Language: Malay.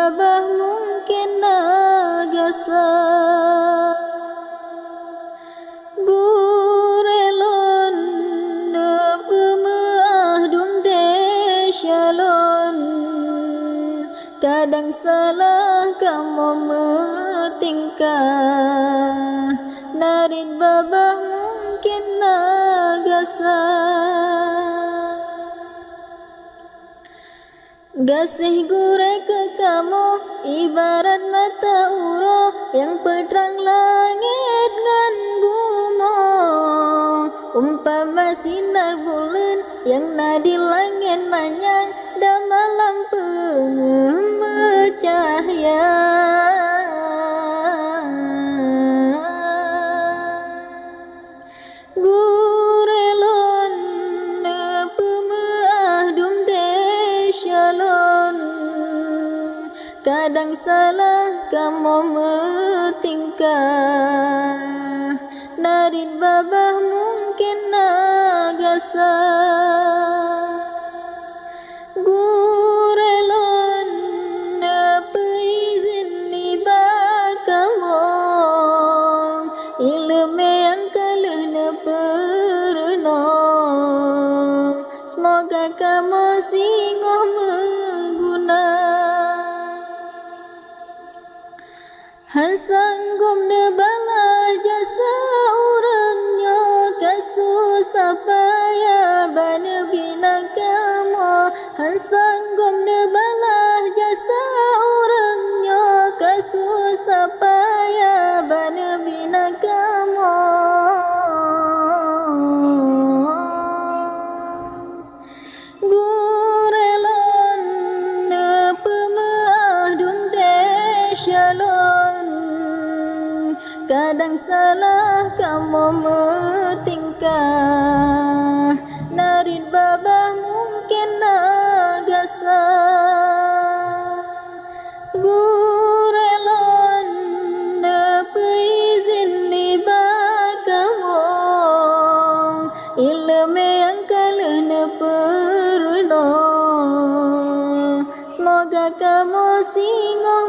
babah mungkin nagasa gurelon na pemeah dumde shalon kadang salah kamu metingkah narid babah mungkin nagasa gasih gure ke kamu ibarat mata uro yang peterang langit ngan bumi umpama sinar bulan yang nadi langit manyang dan malam pengecahaya gurelon na pemeah dumde shalon kadang salah kamu metingkah narid babah mungkin nagasa gurelon na peizin iba kamu ilmu yang kalah na perenung semoga kamu singoh mengguna hansangkum de balah jasa urangnya kasusah payah bana bina kamu hansangkum de balah jasa urangnya kasusah payah bana bina kamu gurelon na pemeah dumde shalon kadang salah kamu metingkah narid babah mungkin nagasa gurelon na peizin iba kamu ilmu yang kalah na perenung semoga kamu singoh